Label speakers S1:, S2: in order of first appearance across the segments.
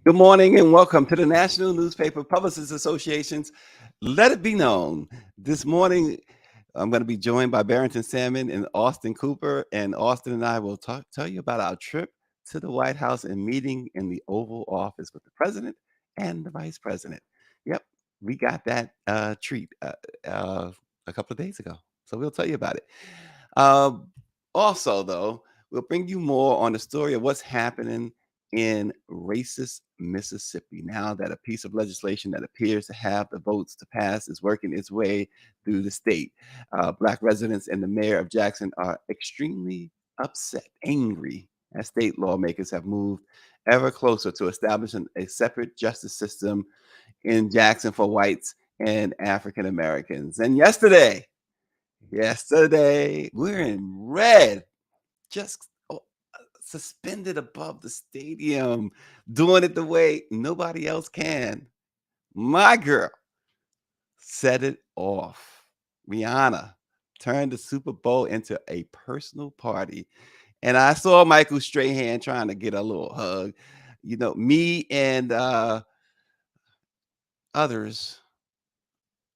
S1: Good morning and welcome to the National Newspaper Publicists Association's Let It Be Known. This morning, I'm going to be joined by Barrington Salmon and Austin Cooper, and Austin and I will tell you about our trip to the White House and meeting in the Oval Office with the president and the vice president. Yep, we got that treat a couple of days ago, so we'll tell you about it. Also, though, we'll bring you more on the story of what's happening in racist Mississippi now that a piece of legislation that appears to have the votes to pass is working its way through the state. Black residents and the mayor of Jackson are extremely upset, angry, as state lawmakers have moved ever closer to establishing a separate justice system in Jackson for whites and African Americans. And yesterday, we're in red, just suspended above the stadium, doing it the way nobody else can. My girl set it off. Rihanna turned the Super Bowl into a personal party. And I saw Michael Strahan trying to get a little hug. You know, me and others,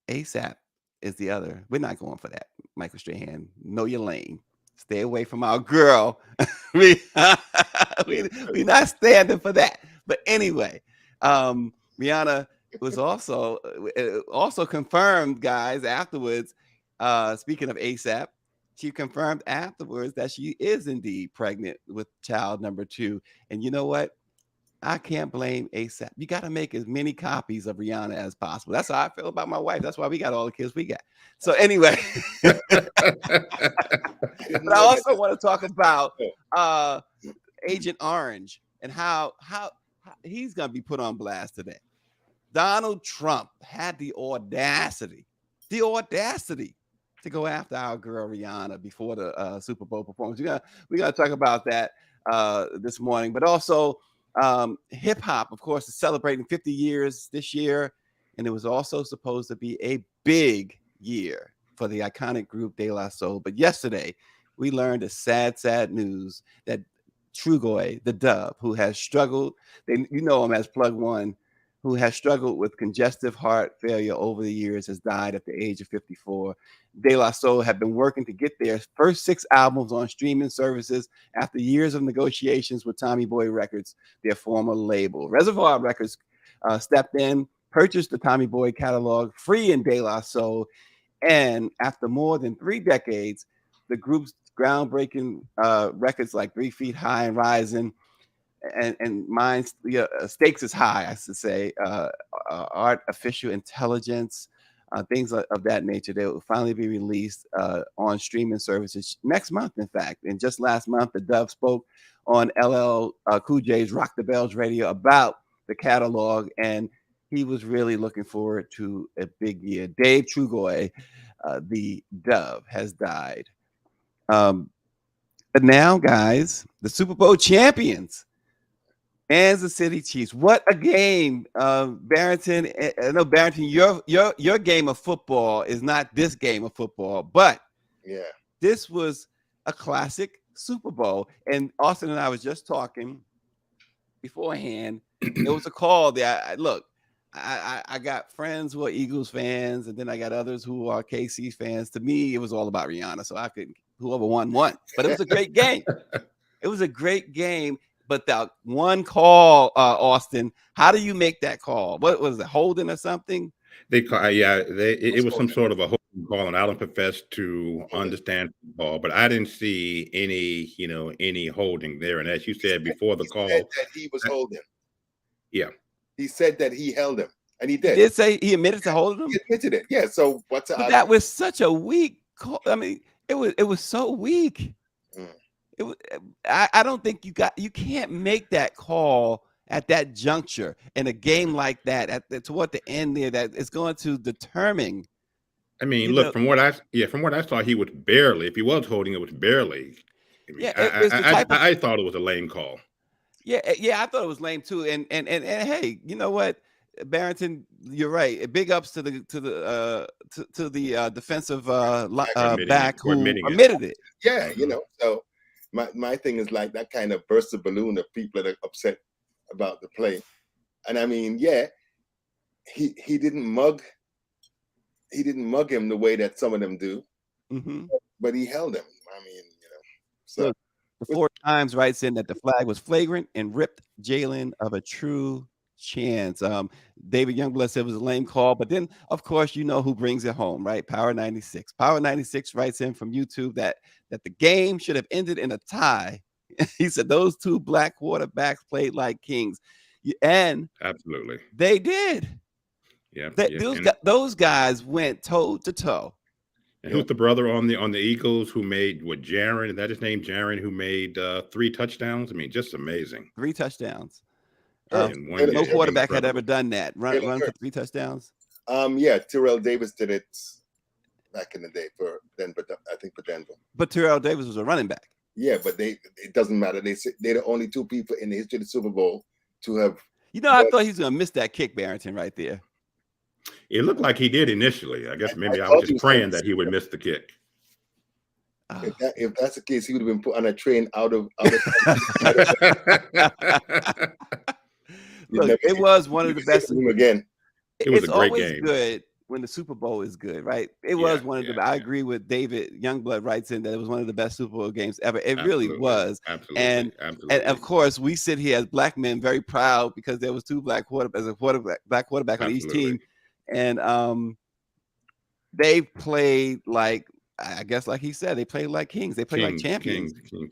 S1: ASAP is the other. We're not going for that. Michael Strahan, know your lane. Stay away from our girl. we, we're not standing for that. But anyway, Rihanna was also confirmed, guys, afterwards. Speaking of ASAP, she confirmed afterwards that she is indeed pregnant with child number 2. And you know what? I can't blame ASAP. You got to make as many copies of Rihanna as possible. That's how I feel about my wife. That's why we got all the kids we got. So anyway, but I also want to talk about Agent Orange and how he's going to be put on blast today. Donald Trump had the audacity to go after our girl Rihanna before the Super Bowl performance. We're gonna talk about that this morning, but also hip hop, of course, is celebrating 50 years this year, and it was also supposed to be a big year for the iconic group De La Soul. But yesterday, we learned a sad news that Trugoy The Dove, who has struggled, you know him as Plug One, who has struggled with congestive heart failure over the years, has died at the age of 54. De La Soul have been working to get their first 6 albums on streaming services after years of negotiations with Tommy Boy Records, their former label. Reservoir Records stepped in, purchased the Tommy Boy catalog, freeing De La Soul, and after more than 3 decades, the group's groundbreaking records like 3 Feet High and Rising, and mine's stakes is high, I should say, artificial intelligence, things of that nature. They will finally be released on streaming services next month, in fact. And just last month, the Dove spoke on LL Cool J's Rock the Bells radio about the catalog, and he was really looking forward to a big year. Dave Trugoy, the Dove, has died. But now, guys, the Super Bowl champions, Kansas City Chiefs. What a game, Barrington. I know, Barrington, your game of football is not this game of football, but this was a classic Super Bowl. And Austin and I was just talking beforehand. There was a call there. I got friends who are Eagles fans, and then I got others who are KC fans. To me, it was all about Rihanna, so I could whoever won. But it was a great game. It was a great game. But that one call, Austin, how do you make that call? What was it, holding or something?
S2: They call, it was some sort of a holding call, and I don't profess to understand football, but I didn't see any holding there. And as you said before the call,
S3: that he was holding.
S2: Yeah,
S3: he said that he held him, and he did.
S1: He did say he admitted to holding him.
S3: He admitted it. Yeah. So what's
S1: that was such a weak call. I mean, it was so weak. It was, I don't think you can't make that call at that juncture in a game like that toward the end there that is going to determine.
S2: I mean, look, from what I saw, he was barely. If he was holding, it was barely. I thought it was a lame call.
S1: Yeah, I thought it was lame too. And hey, you know what, Barrington, you're right. Big ups to the defensive back who admitted it.
S3: Yeah, so. My thing is like that kind of burst of balloon of people that are upset about the play. And I mean, yeah, he didn't mug him the way that some of them do, but he held him. I mean, so.
S1: Look, the Four Times writes in that the flag was flagrant and ripped Jalen of a true chance. David Youngblood said it was a lame call, but then of course you know who brings it home, right? Power 96. Power 96 writes in from YouTube that the game should have ended in a tie. He said those two black quarterbacks played like kings, and
S2: absolutely
S1: they did.
S2: Yeah,
S1: those guys went toe to toe.
S2: And who's the brother on the Eagles who made Jaron? Is that his name? Jaron, who made 3 touchdowns? I mean, just amazing.
S1: 3 touchdowns.
S2: No
S1: quarterback had ever done that. Run for 3 touchdowns.
S3: Yeah, Terrell Davis did it back in the day for Denver. I think for Denver.
S1: But Terrell Davis was a running back.
S3: Yeah, but it doesn't matter. They're the only 2 people in the history of the Super Bowl to have.
S1: I thought he was gonna miss that kick, Barrington, right there.
S2: It looked like he did initially. I guess maybe I was just praying that he would miss the kick.
S3: If that's the case, he would have been put on a train out of
S1: Look, it was one of the best.
S3: Again,
S2: it was a great
S1: always
S2: game.
S1: Good when the Super Bowl is good, right? It was one of the. I agree with David Youngblood writes in that it was one of the best Super Bowl games ever. It really was.
S2: Absolutely.
S1: And of course, we sit here as black men very proud because there was 2 black quarterback on each team. And they played like, I guess, like he said, they played like kings. They played like champions.
S2: Kings.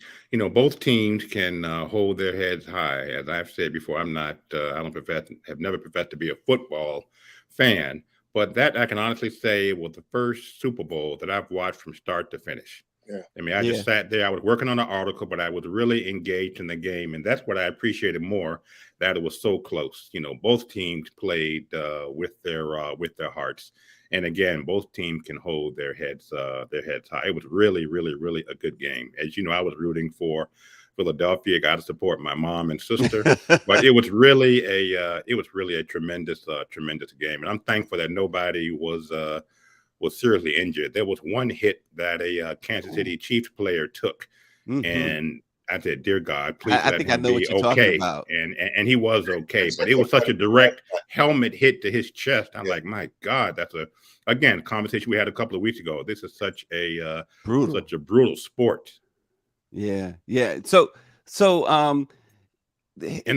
S2: Both teams can hold their heads high. As I've said before, I have never professed to be a football fan, but that I can honestly say was the first Super Bowl that I've watched from start to finish.
S3: Yeah.
S2: I mean, I just sat there. I was working on an article, but I was really engaged in the game, and that's what I appreciated more. That it was so close. Both teams played with their hearts, and again, both teams can hold their heads high. It was really, really, really a good game. As you know, I was rooting for Philadelphia. Got to support my mom and sister, but it was really a tremendous game, and I'm thankful that nobody was seriously injured. There was one hit that a Kansas City Chiefs player took, and I said, "Dear God, please let him be okay." And he was okay, but it was such a direct helmet hit to his chest. I'm like, my God, that's a conversation we had a couple of weeks ago. This is such a brutal sport.
S1: Yeah.
S2: And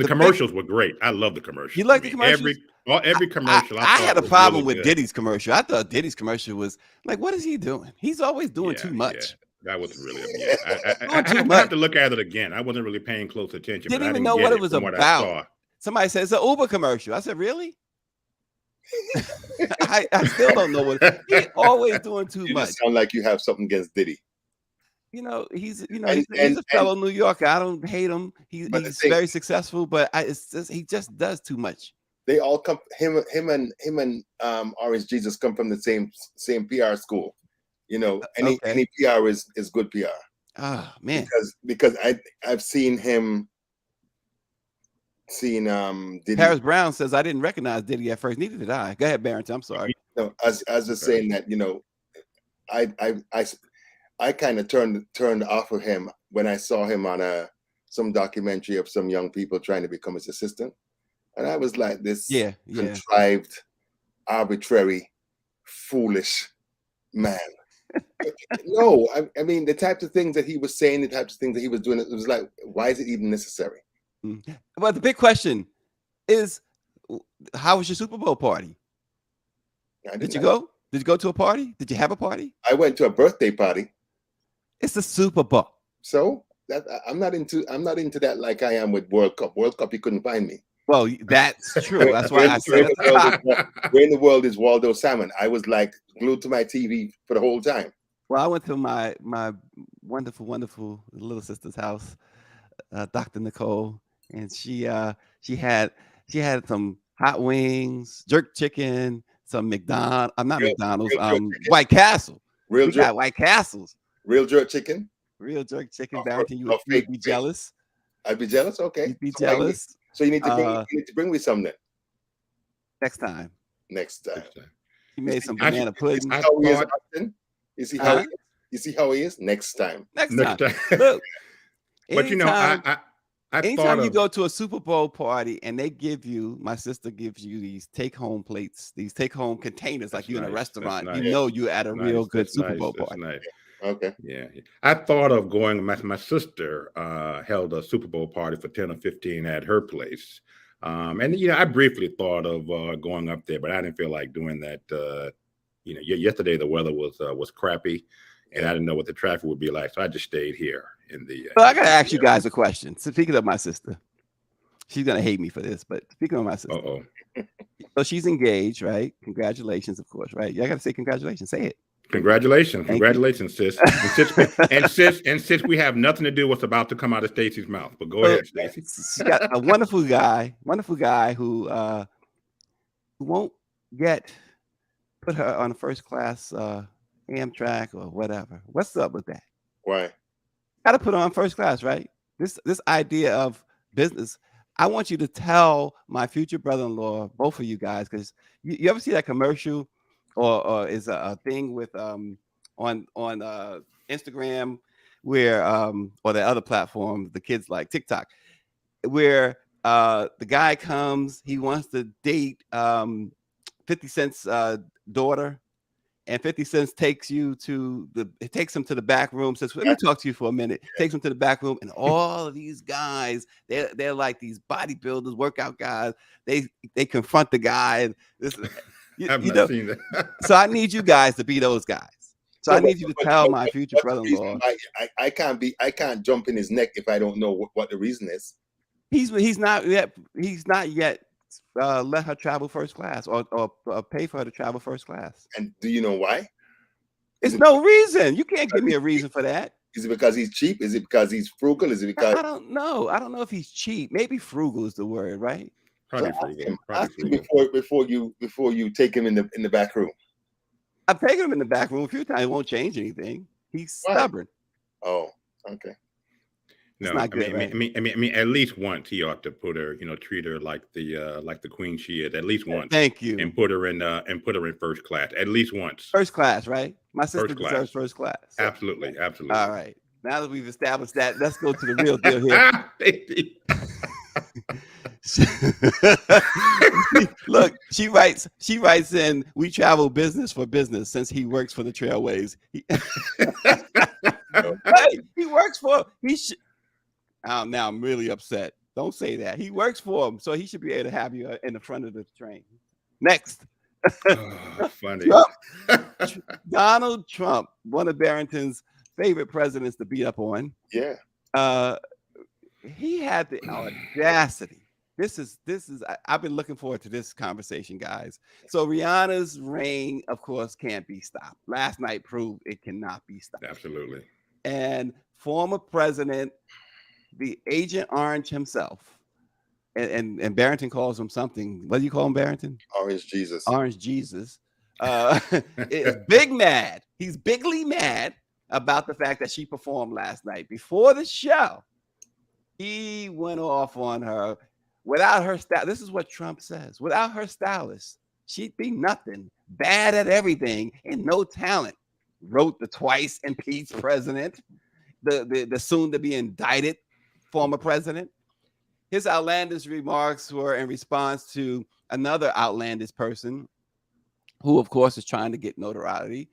S2: the commercials were great. I love the commercials.
S1: You like the commercials?
S2: Every commercial.
S1: I had a problem with Diddy's commercial. I thought Diddy's commercial was like, what is he doing? He's always doing too much.
S2: That was really I have to look at it again. I wasn't really paying close attention.
S1: Didn't even know what it was about. Somebody said it's an Uber commercial. I said, really? I still don't know what he's always doing too much.
S3: Sound like you have something against Diddy.
S1: He's a fellow New Yorker. I don't hate him. He's very successful, but he just does too much.
S3: They all come. Him and Orange Jesus come from the same PR school. Any PR is good PR.
S1: Oh man,
S3: because I've seen him. Diddy.
S1: Paris Brown says I didn't recognize Diddy at first. Neither did I. Go ahead, Barrington. I'm sorry.
S3: As was saying that I kind of turned off of him when I saw him on some documentary of some young people trying to become his assistant, and I was like, this contrived, arbitrary, foolish man. No, I mean the types of things that he was saying, the types of things that he was doing. It was like, why is it even necessary?
S1: But the big question is, how was your Super Bowl party? Did you go? Did you go to a party? Did you have a party?
S3: I went to a birthday party.
S1: It's the Super Bowl.
S3: So that I'm not into that like I am with World Cup. World Cup, you couldn't find me.
S1: Well, that's true. That's why I said
S3: where in the world is Waldo Salmon? I was like glued to my TV for the whole time.
S1: Well, I went to my wonderful little sister's house, Dr. Nicole, and she had some hot wings, jerk chicken, some McDonald's. I'm not McDonald's. White Castle.
S3: We got
S1: White Castles.
S3: Real jerk chicken.
S1: Real jerk chicken. Barrington, you would be jealous.
S3: I'd be jealous. Okay.
S1: You'd be jealous.
S3: So you need to bring me some then.
S1: Next time. He made some banana pudding.
S3: You see how he is? You see how he is? Next time.
S1: Next time. Look,
S2: but
S1: Anytime you go to a Super Bowl party and they give you, my sister gives you these take-home plates, these take-home containers, like you're in a restaurant, you know you're at a real good Super Bowl party.
S2: Nice.
S3: Okay.
S2: Yeah. I thought of going, my sister held a Super Bowl party for 10 or 15 at her place. And, I briefly thought of going up there, but I didn't feel like doing that. Yesterday the weather was crappy. And I didn't know what the traffic would be like, so I just stayed here in the.
S1: So I gotta ask you guys a question. So speaking of my sister, she's gonna hate me for this, but speaking of my sister, so she's engaged, right? Congratulations, of course, right? Yeah, I gotta say congratulations. Say it.
S2: Congratulations, sis. And since we have nothing to do with what's about to come out of Stacey's mouth, but go ahead, Stacey.
S1: She got a wonderful guy who won't yet put her on a first class Amtrak or whatever. What's up with that?
S3: Why?
S1: Got to put on first class, right? This idea of business. I want you to tell my future brother-in-law, both of you guys, because you ever see that commercial or is a thing with on Instagram where or the other platform, the kids like TikTok, where the guy comes, he wants to date 50 Cent's daughter. And 50 Cent takes him to the back room. Says, "Let me talk to you for a minute." Takes him to the back room, and all of these guys, they're like these bodybuilders, workout guys. They confront the guy. And
S2: I've not seen that.
S1: So I need you guys to be those guys. So I need you to tell my future brother-in-law.
S3: I can't jump in his neck if I don't know what the reason is.
S1: He's not yet let her travel first class or pay for her to travel first class.
S3: And do you know why?
S1: There's no reason. You can't give me a reason for that.
S3: Is it because he's cheap? Is it because he's frugal? Is it because
S1: I don't know. I don't know if he's cheap. Maybe frugal is the word, right?
S2: Probably frugal.
S3: Before you take him in the back room.
S1: I've taken him in the back room a few times. It won't change anything. He's stubborn.
S3: Oh, okay.
S2: No, I mean, at least once he ought to put her, treat her like the queen she is. At least once.
S1: Thank you.
S2: And put her in first class. At least once.
S1: First class, right? My sister deserves first class. So.
S2: Absolutely.
S1: All right. Now that we've established that, let's go to the real deal here. Look, she writes in, "We travel business for business since he works for the Trailways." He works for now I'm really upset. Don't say that. He works for him, so he should be able to have you in the front of the train. Next.
S2: Funny.
S1: Donald Trump, one of Barrington's favorite presidents to beat up on.
S3: Yeah.
S1: He had the audacity. This is I've been looking forward to this conversation, guys. So Rihanna's reign, of course, can't be stopped. Last night proved it cannot be stopped.
S2: Absolutely.
S1: And former president, the Agent Orange himself, and Barrington calls him something. What do you call him, Barrington?
S3: Orange Jesus.
S1: Orange Jesus. Is big mad. He's bigly mad about the fact that she performed last night. Before the show, he went off on her. Without her style, this is what Trump says. Without her stylist, she'd be nothing. Bad at everything and no talent. Wrote the twice impeached president, the soon to be indicted former president. His outlandish remarks were in response to another outlandish person who, of course, is trying to get notoriety.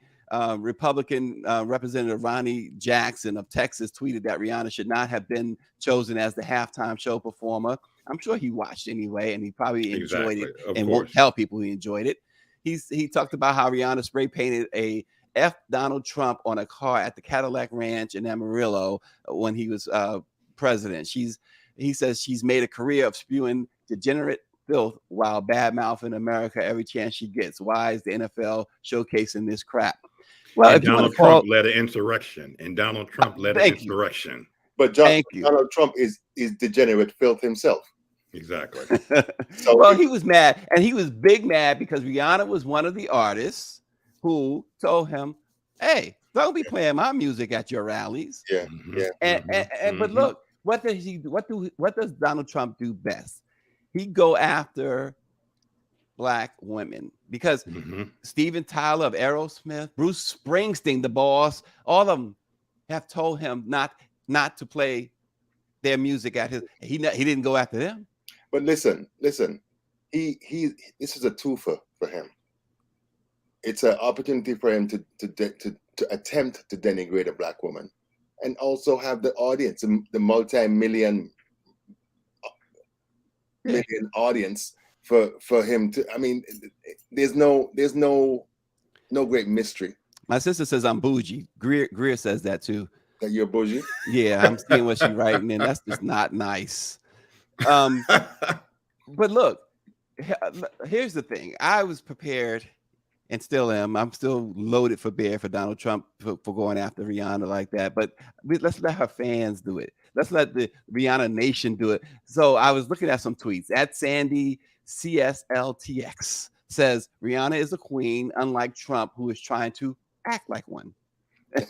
S1: Republican Representative Ronnie Jackson of Texas tweeted that Rihanna should not have been chosen as the halftime show performer. I'm sure he watched anyway, and he probably enjoyed it and won't tell people he enjoyed it. He talked about how Rihanna spray painted a F Donald Trump on a car at the Cadillac Ranch in Amarillo when he was president. He says she's made a career of spewing degenerate filth while bad-mouthing America every chance she gets. Why is the NFL showcasing this crap? Well,
S2: and Donald Trump led an insurrection.
S3: But Donald Trump is degenerate filth himself.
S2: Exactly.
S1: So well, he was mad, and he was big mad because Rihanna was one of the artists who told him, "Hey, don't be playing my music at your rallies."
S3: Yeah,
S1: And but look, what does Donald Trump do best? He go after Black women because Steven Tyler of Aerosmith, Bruce Springsteen, the boss, all of them have told him not to play their music at his. He didn't go after them.
S3: But listen. He this is a twofer for him. It's an opportunity for him to attempt to denigrate a black woman, and also have the audience, the multi-million audience for him to. I mean, there's no great mystery.
S1: My sister says I'm bougie. Greer says that too.
S3: That you're bougie?
S1: Yeah, I'm seeing what she's writing, and that's just not nice. But look, here's the thing. I was prepared and still am. I'm still loaded for bear for Donald Trump for going after Rihanna like that. But let's let her fans do it. Let's let the Rihanna nation do it. So I was looking at some tweets. At Sandy CSLTX says Rihanna is a queen, unlike Trump, who is trying to act like one.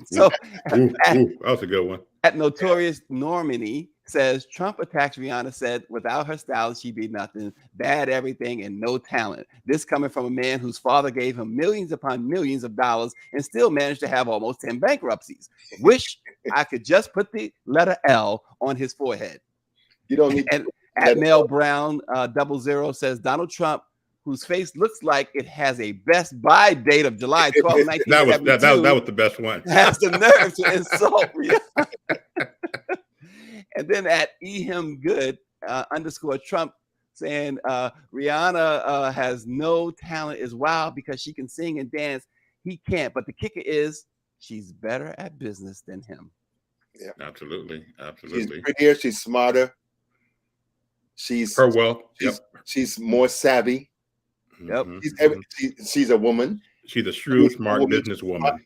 S1: So
S2: that was a good one.
S1: At Notorious Normani says Trump attacks Rihanna, said without her style she'd be nothing, bad everything, and no talent. This coming from a man whose father gave him millions upon millions of dollars and still managed to have almost 10 bankruptcies. Wish I could just put the letter L on his forehead.
S3: You don't need.
S1: And at Mel Brown 00 says Donald Trump, whose face looks like it has a Best Buy date of July 12, 1972.
S2: That was the best one.
S1: Has the nerve to insult Rihanna. And then at ehimgood _ Trump saying Rihanna has no talent, is wild because she can sing and dance. He can't. But the kicker is she's better at business than him.
S3: Yeah,
S2: absolutely.
S3: She's prettier. She's smarter. She's
S2: her wealth.
S3: She's more savvy.
S1: Yep.
S3: She's a woman.
S2: She's a shrewd, smart businesswoman.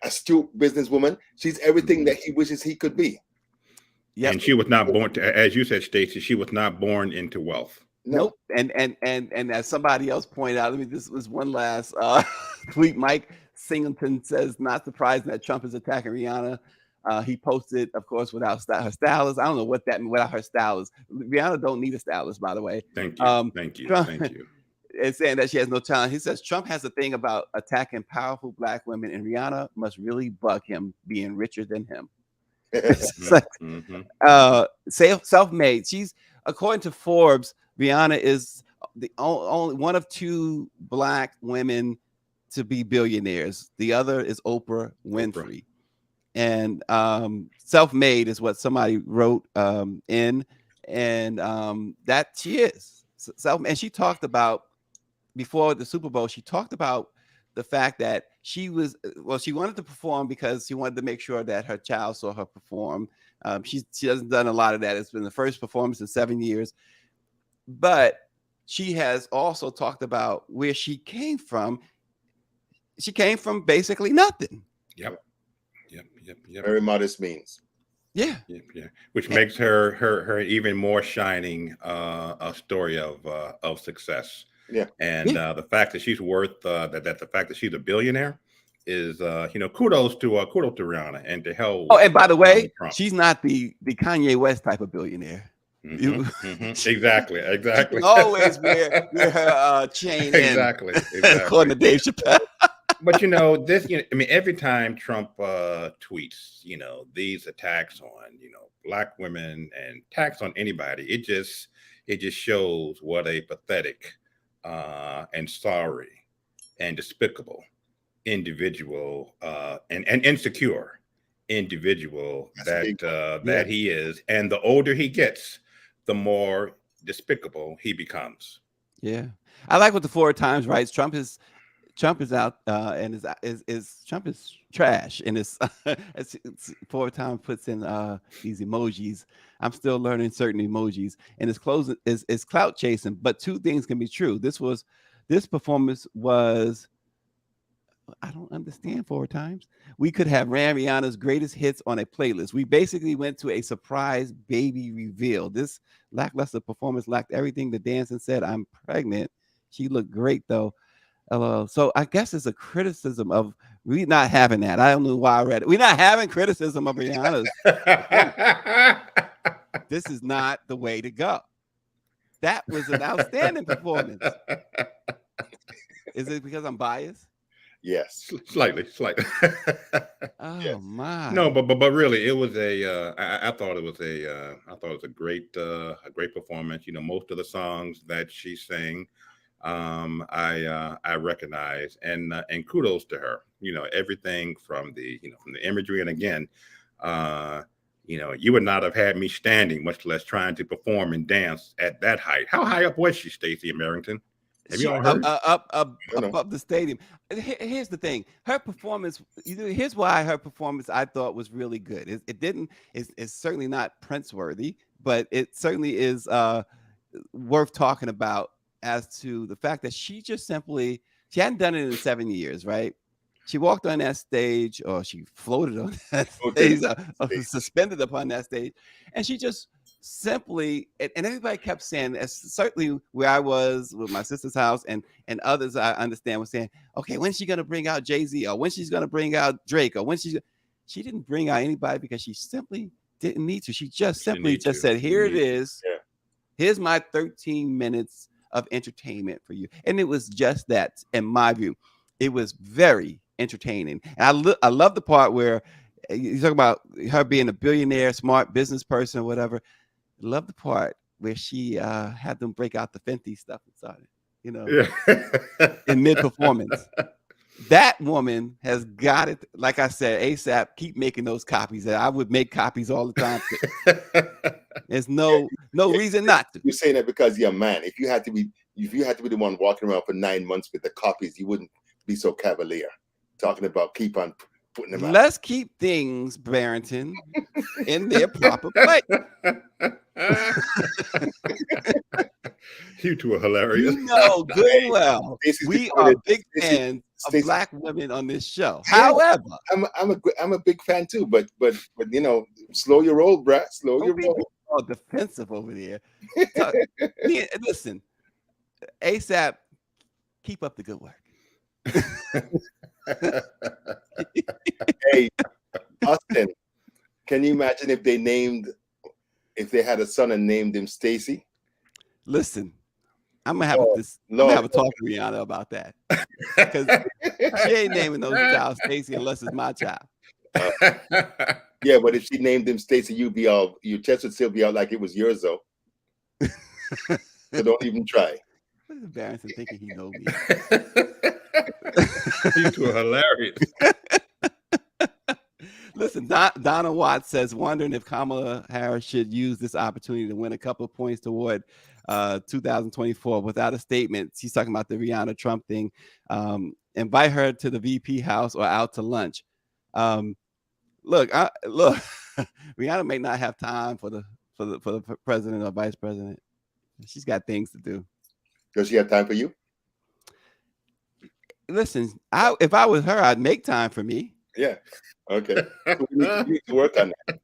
S3: Astute businesswoman. She's everything that he wishes he could be.
S2: Yep. And she was not born to, as you said, Stacey, she was not born into wealth.
S1: Nope. And as somebody else pointed out, this was one last tweet. Mike Singleton says, not surprising that Trump is attacking Rihanna. He posted, of course, without her stylist. I don't know what that means, without her stylist. Rihanna don't need a stylist, by the way.
S2: Thank you. Trump, thank you.
S1: It's saying that she has no talent. He says Trump has a thing about attacking powerful black women, and Rihanna must really bug him being richer than him. Self-made. She's, according to Forbes, Rihanna is the only one of 2 black women to be billionaires. The other is Oprah Winfrey. And self-made is what somebody wrote in, and that she is self. And she talked about, before the Super Bowl, she talked about the fact that she wanted to perform because she wanted to make sure that her child saw her perform. She hasn't done a lot of that. It's been the first performance in 7 years. But she has also talked about where she came from. She came from basically nothing.
S2: Yep.
S3: Very modest means.
S2: Yeah. Which makes her even more shining a story of success.
S3: Yeah.
S2: And the fact that she's worth the fact that she's a billionaire is kudos to Rihanna, and to hell.
S1: Oh, and by the way, she's not the Kanye West type of billionaire.
S2: Exactly.
S1: She always wear her chain.
S2: Exactly.
S1: According to Dave Chappelle.
S2: But every time Trump tweets, these attacks on black women and attacks on anybody, it just shows what a pathetic and sorry and despicable individual and insecure individual that he is. And the older he gets, the more despicable he becomes.
S1: Yeah, I like what the 4 Times writes. Trump is out and Trump is trash, and it's 4 Times puts in these emojis. I'm still learning certain emojis, and it's closing is clout chasing. But 2 things can be true. This performance was, I don't understand 4 Times. We could have ran Rihanna's greatest hits on a playlist. We basically went to a surprise baby reveal. This lackluster performance lacked everything. The dancing said, "I'm pregnant." She looked great though. So I guess it's a criticism of we not having that. I don't know why I read it. We're not having criticism of Rihanna's. This is not the way to go. That was an outstanding performance. Is it because I'm biased?
S3: Yes.
S2: Slightly.
S1: Oh
S3: Yes.
S1: my.
S2: No, but really, it was I thought it was a great performance. You know, most of the songs that she sang, I recognize, and kudos to her. You know, everything from the imagery, and again, you would not have had me standing, much less trying to perform and dance at that height. How high up was she, Stacey Merrington? Have you all heard?
S1: Up above the stadium. Here's the thing: her performance. Here's why her performance I thought was really good. It didn't. It's certainly not Prince worthy, but it certainly is worth talking about as to the fact that she hadn't done it in 7 years, right? She walked on that stage, or she floated on that stage, suspended upon that stage, and she just simply, and everybody kept saying, as certainly where I was with my sister's house, and others I understand were saying, okay, when's she gonna bring out Jay-Z, or when she's gonna bring out Drake, or she didn't bring out anybody because she simply didn't need to. She just simply said, here it is.
S3: Yeah.
S1: Here's my 13 minutes of entertainment for you. And it was just that, in my view. It was very entertaining. And I love the part where you talk about her being a billionaire, smart business person, or whatever. I love the part where she had them break out the Fenty stuff and started, in mid-performance. That woman has got it. Like I said, ASAP, keep making those copies. I would make copies all the time. There's no reason not to.
S3: You're saying that because you're a man. If you had to be the one walking around for 9 months with the copies, you wouldn't be so cavalier. Talking about keep on putting them out.
S1: Let's keep things, Barrington, in their proper place.
S2: You two are hilarious.
S1: You know good and well we are big fans of Black women on this show. However,
S3: I'm a big fan too, but slow your roll, bruh. Slow your roll.
S1: All defensive over there. Listen, ASAP, keep up the good work.
S3: Hey, Austin, can you imagine if they had a son and named him Stacy?
S1: Listen, I'm gonna have a talk to Rihanna about that, because she ain't naming those child Stacy unless it's my child.
S3: Yeah, but if she named him Stacy, your chest would still be out like it was yours, though. So don't even try.
S1: What is Barrington thinking he knows me?
S2: You two are hilarious.
S1: Listen, Donna Watts says, wondering if Kamala Harris should use this opportunity to win a couple of points toward 2024 without a statement. She's talking about the Rihanna Trump thing. Invite her to the VP house or out to lunch. Look, Rihanna may not have time for the president or vice president. She's got things to do.
S3: Does she have time for you?
S1: Listen, if I was her, I'd make time for me.
S3: Yeah. Okay. We need to work on that.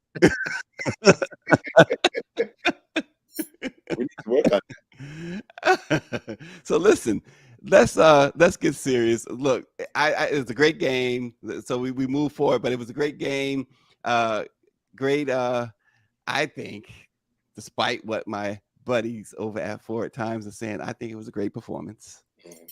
S3: We need to work on
S1: that. So listen, let's get serious. Look, it was a great game. So we move forward, but it was a great game. Great. I think, despite what my buddies over at Forward Times are saying, I think it was a great performance.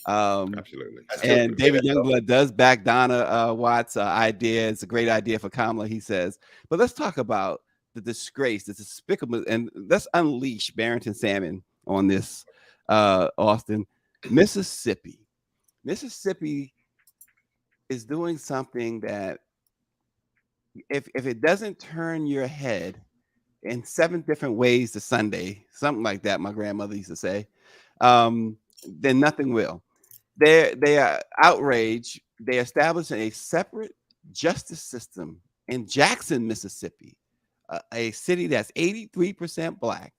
S2: Absolutely.
S1: And David Youngblood does back Donna Watts' idea. It's a great idea for Kamala, he says. But let's talk about the disgrace, the despicable, and let's unleash Barrington Salmon on this, Austin. Mississippi is doing something that if it doesn't turn your head in 7 different ways to Sunday, something like that, my grandmother used to say, then nothing will. They are outraged. They established a separate justice system in Jackson, Mississippi, a city that's 83% Black.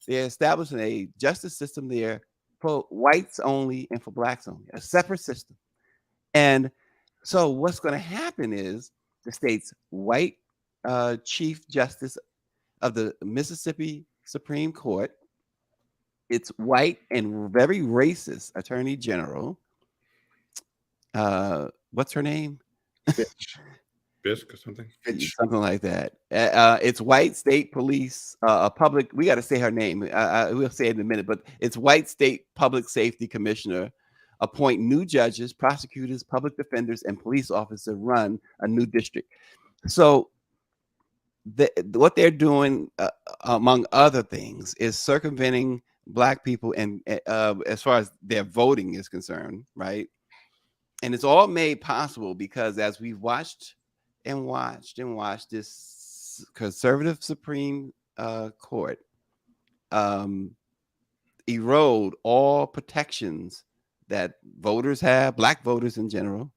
S1: They're establishing a justice system there for whites only and for Blacks only, a separate system. And so what's going to happen is the state's white Chief Justice of the Mississippi Supreme Court, its white and very racist Attorney General, what's her name?
S2: Fisk or something?
S1: Something like that. It's white state police, public. We got to say her name. We'll say it in a minute, but it's white state public safety commissioner, appoint new judges, prosecutors, public defenders, and police officers run a new district. So what they're doing, among other things, is circumventing Black people, and as far as their voting is concerned, right? And it's all made possible because as we've watched this conservative Supreme Court erode all protections that voters have, Black voters in general.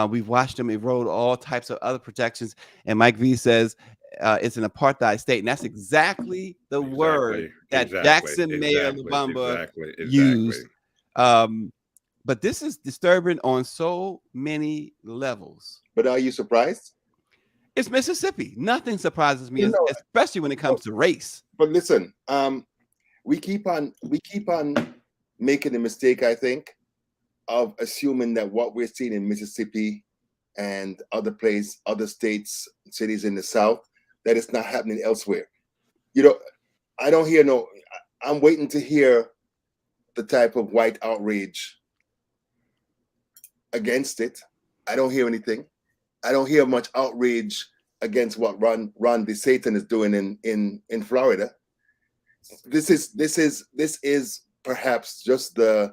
S1: We've watched them erode all types of other protections. And Mike V says it's an apartheid state. And that's exactly the word that Jackson Mayor Lubumba used. But this is disturbing on so many levels.
S3: But are you surprised?
S1: It's Mississippi. Nothing surprises me, especially when it comes to race.
S3: But listen, we keep on making the mistake, I think, of assuming that what we're seeing in Mississippi and other states, cities in the South, that it's not happening elsewhere. I don't hear I'm waiting to hear the type of white outrage against it. I don't hear anything. I don't hear much outrage against what Ron DeSantis is doing in Florida. This is perhaps just the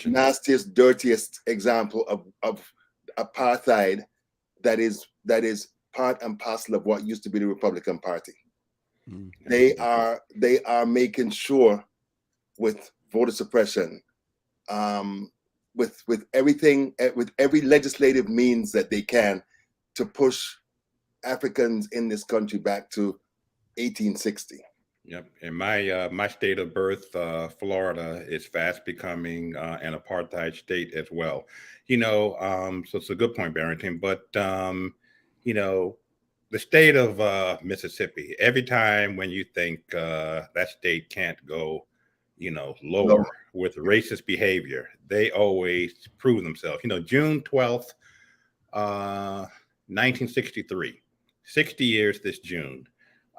S3: nastiest, dirtiest example of apartheid that is part and parcel of what used to be the Republican Party. Mm-hmm. They are making sure with voter suppression, with everything, with every legislative means that they can to push Africans in this country back to 1860.
S2: Yep. And my state of birth, Florida, is fast becoming an apartheid state as well. So it's a good point, Barrington. But, the state of Mississippi, every time when you think that state can't go, lower with racist behavior, they always prove themselves. June 12th, 1963, 60 years this June.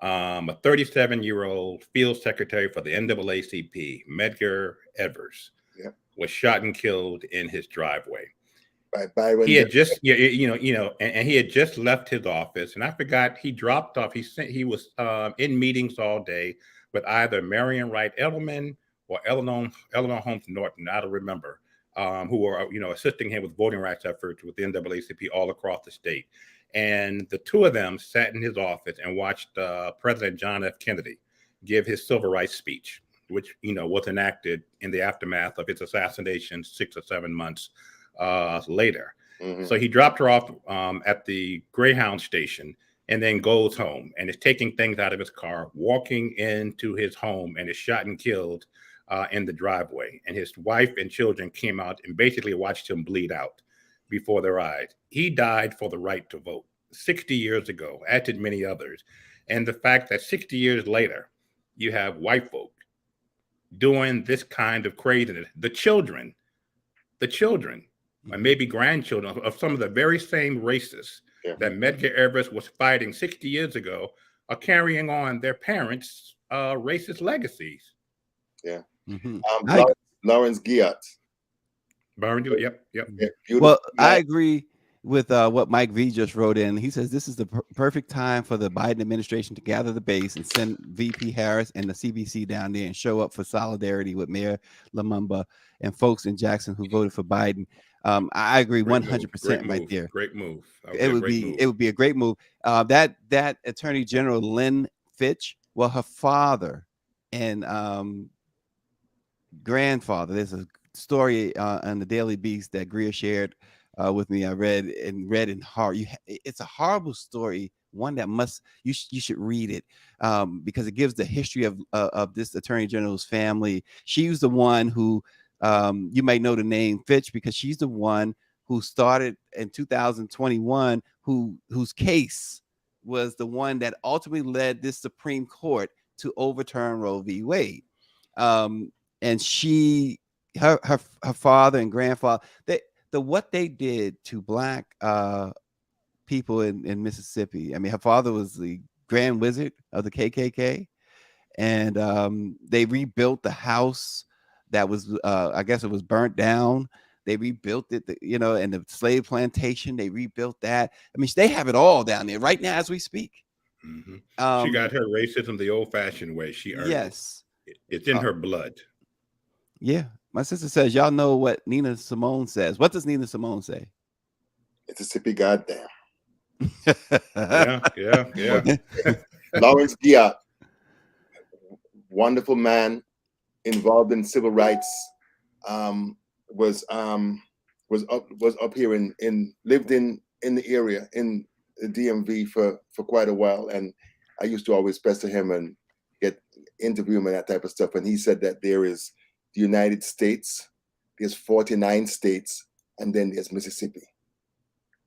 S2: A 37-year-old field secretary for the NAACP, Medgar Evers, was shot and killed in his driveway.
S3: By Byron.
S2: He had just, and he had just left his office, and I forgot he dropped off. He was in meetings all day with either Marion Wright Edelman or Eleanor Holmes Norton, I don't remember, who were assisting him with voting rights efforts with the NAACP all across the state. And the two of them sat in his office and watched President John F. Kennedy give his civil rights speech, which, was enacted in the aftermath of his assassination 6 or 7 months later. Mm-hmm. So he dropped her off at the Greyhound station and then goes home and is taking things out of his car, walking into his home, and is shot and killed in the driveway. And his wife and children came out and basically watched him bleed out before their eyes. He died for the right to vote 60 years ago, as did many others. And the fact that 60 years later, you have white folk doing this kind of craziness, the children, and maybe grandchildren of some of the very same racists that Medgar Evers was fighting 60 years ago are carrying on their parents' racist legacies.
S3: Yeah. Mm-hmm. Lawrence Guyot.
S2: Yep.
S1: Well, I agree with what Mike V just wrote in. He says this is the perfect time for the Biden administration to gather the base and send VP Harris and the CBC down there and show up for solidarity with Mayor Lumumba and folks in Jackson who voted for Biden. I agree 100% right there.
S2: Great move.
S1: It would be a great move. That Attorney General Lynn Fitch, well, her father and grandfather. There's a story on the Daily Beast that Greer shared with me. I read in horror. It's a horrible story. One that you should read it because it gives the history of this Attorney General's family. She was the one who you may know the name Fitch because she's the one who started in 2021, whose case was the one that ultimately led this Supreme Court to overturn Roe v. Wade. And her father and grandfather, what they did to Black people in Mississippi. I mean, her father was the Grand Wizard of the KKK, and they rebuilt the house that was, I guess it was burnt down. They rebuilt it, and the slave plantation, they rebuilt that. I mean, they have it all down there right now as we speak.
S2: She got her racism the old-fashioned way. She earned it. It's in her blood.
S1: Yeah. My sister says, y'all know what Nina Simone says. What does Nina Simone say?
S3: Mississippi, goddamn.
S2: Yeah.
S3: Lawrence Giat, wonderful man, involved in civil rights, was up here in lived in the area in the DMV for quite a while, and I used to always pester him and interview him and that type of stuff. And he said that there is the United States, there's 49 states, and then there's Mississippi.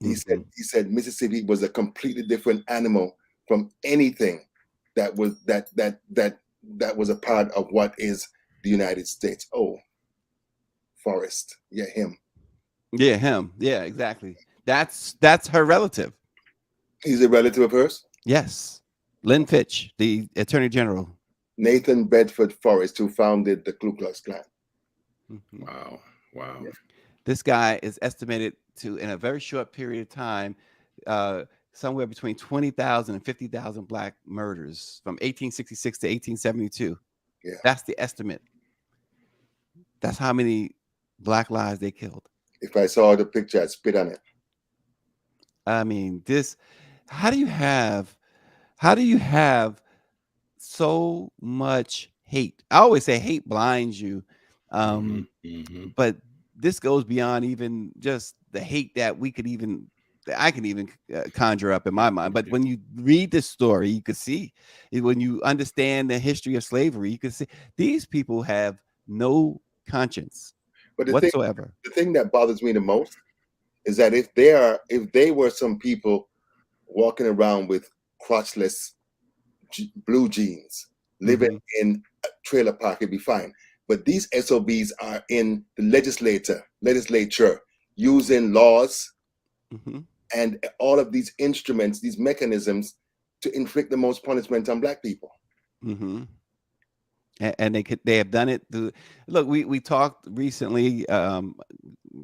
S3: He said Mississippi was a completely different animal from anything that was a part of what is the United States. Oh, Forrest. Yeah, him.
S1: Yeah, him. Yeah, exactly. That's her relative.
S3: He's a relative of hers?
S1: Yes. Lynn Fitch, the Attorney General.
S3: Nathan Bedford Forrest, who founded the Ku Klux Klan.
S2: Wow.
S3: Yeah.
S1: This guy is estimated to, in a very short period of time, somewhere between 20,000 and 50,000 Black murders from 1866 to 1872.
S3: Yeah.
S1: That's the estimate. That's how many Black lives they killed.
S3: If I saw the picture, I'd spit on it.
S1: I mean, how do you have so much hate? I always say hate blinds you. But this goes beyond even just the hate that I can even conjure up in my mind. But when you read this story, you could see, when you understand the history of slavery, you can see these people have no conscience whatsoever.
S3: The thing that bothers me the most is that if they were some people walking around with crotchless blue jeans, living in a trailer park, it'd be fine. But these SOBs are in the legislature using laws and all of these instruments, these mechanisms to inflict the most punishment on Black people.
S1: And they have done it. Look, we talked recently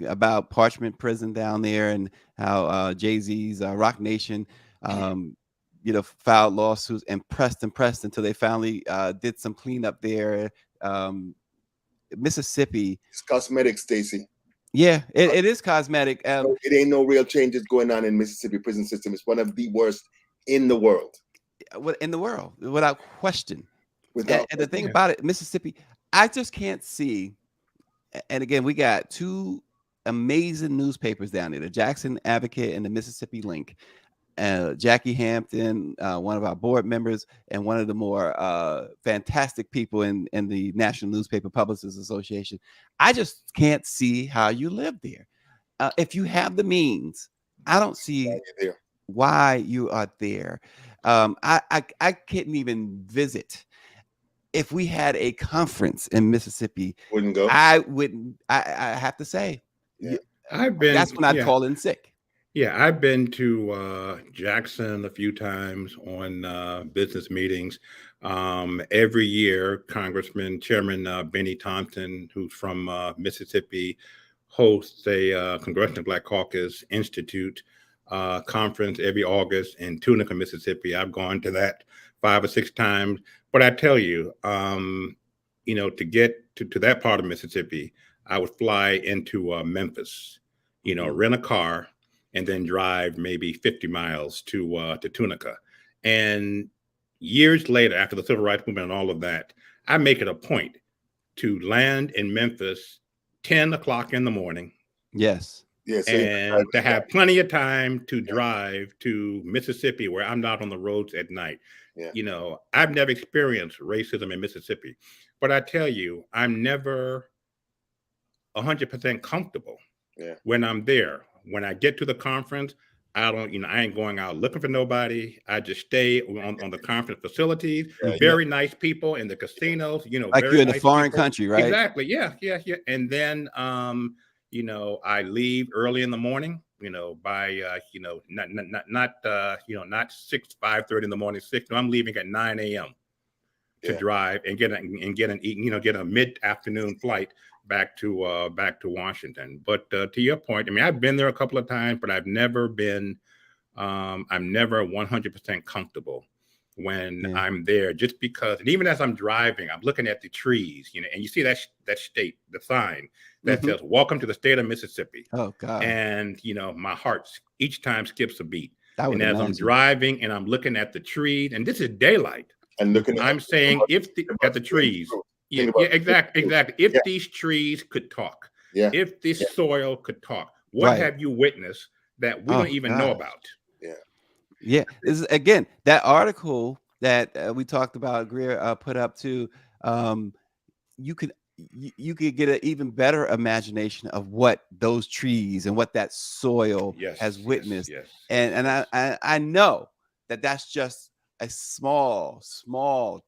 S1: about Parchment Prison down there, and how Jay-Z's Rock Nation filed lawsuits and pressed until they finally did some cleanup there. Mississippi.
S3: It's cosmetic, Stacey.
S1: Yeah, it is cosmetic.
S3: It ain't no real changes going on in Mississippi prison system. It's one of the worst in the world.
S1: In the world, without question. And the thing about it, Mississippi, I just can't see. And again, we got two amazing newspapers down there, the Jackson Advocate and the Mississippi Link. Jackie Hampton, one of our board members, and one of the more fantastic people in the National Newspaper Publicists Association. I just can't see how you live there. If you have the means, I don't see why you are there. I couldn't even visit. If we had a conference in Mississippi,
S3: wouldn't go.
S1: I wouldn't. I have to say, that's when I'd call in sick.
S2: Yeah, I've been to Jackson a few times on business meetings. Every year, Chairman Benny Thompson, who's from Mississippi, hosts a Congressional Black Caucus Institute conference every August in Tunica, Mississippi. I've gone to that 5 or 6 times. But I tell you, to get to that part of Mississippi, I would fly into Memphis, rent a car, and then drive maybe 50 miles to Tunica. And years later, after the Civil Rights Movement and all of that, I make it a point to land in Memphis 10 o'clock in the morning.
S1: Yes.
S2: And to have plenty of time to drive to Mississippi, where I'm not on the roads at night. Yeah. I've never experienced racism in Mississippi, but I tell you, I'm never 100% comfortable when I'm there. When I get to the conference, I ain't going out looking for nobody. I just stay on the conference facilities. Very nice people in the casinos,
S1: like
S2: very
S1: you're in
S2: nice
S1: a foreign
S2: people.
S1: country, right?
S2: Exactly. Yeah. And then, I leave early in the morning, by, not 5:30 in the morning, 6. No, I'm leaving at 9 a.m. to drive and get a mid-afternoon flight back to Washington. But to your point, I mean, I've been there a couple of times, but I'm never 100% comfortable when I'm there, just because. And even as I'm driving, I'm looking at the trees, and you see that the sign that says "Welcome to the state of Mississippi."
S1: Oh God!
S2: And my heart each time skips a beat.
S1: And
S2: as I'm driving and I'm looking at the trees, and this is daylight,
S3: and looking,
S2: I'm saying at the trees. Exactly. If these trees could talk, if this soil could talk, what have you witnessed that we don't even know about?
S1: Yeah. This is, again, that article that we talked about, Greer put up too. You could get an even better imagination of what those trees and what that soil has witnessed. And I know that that's just a small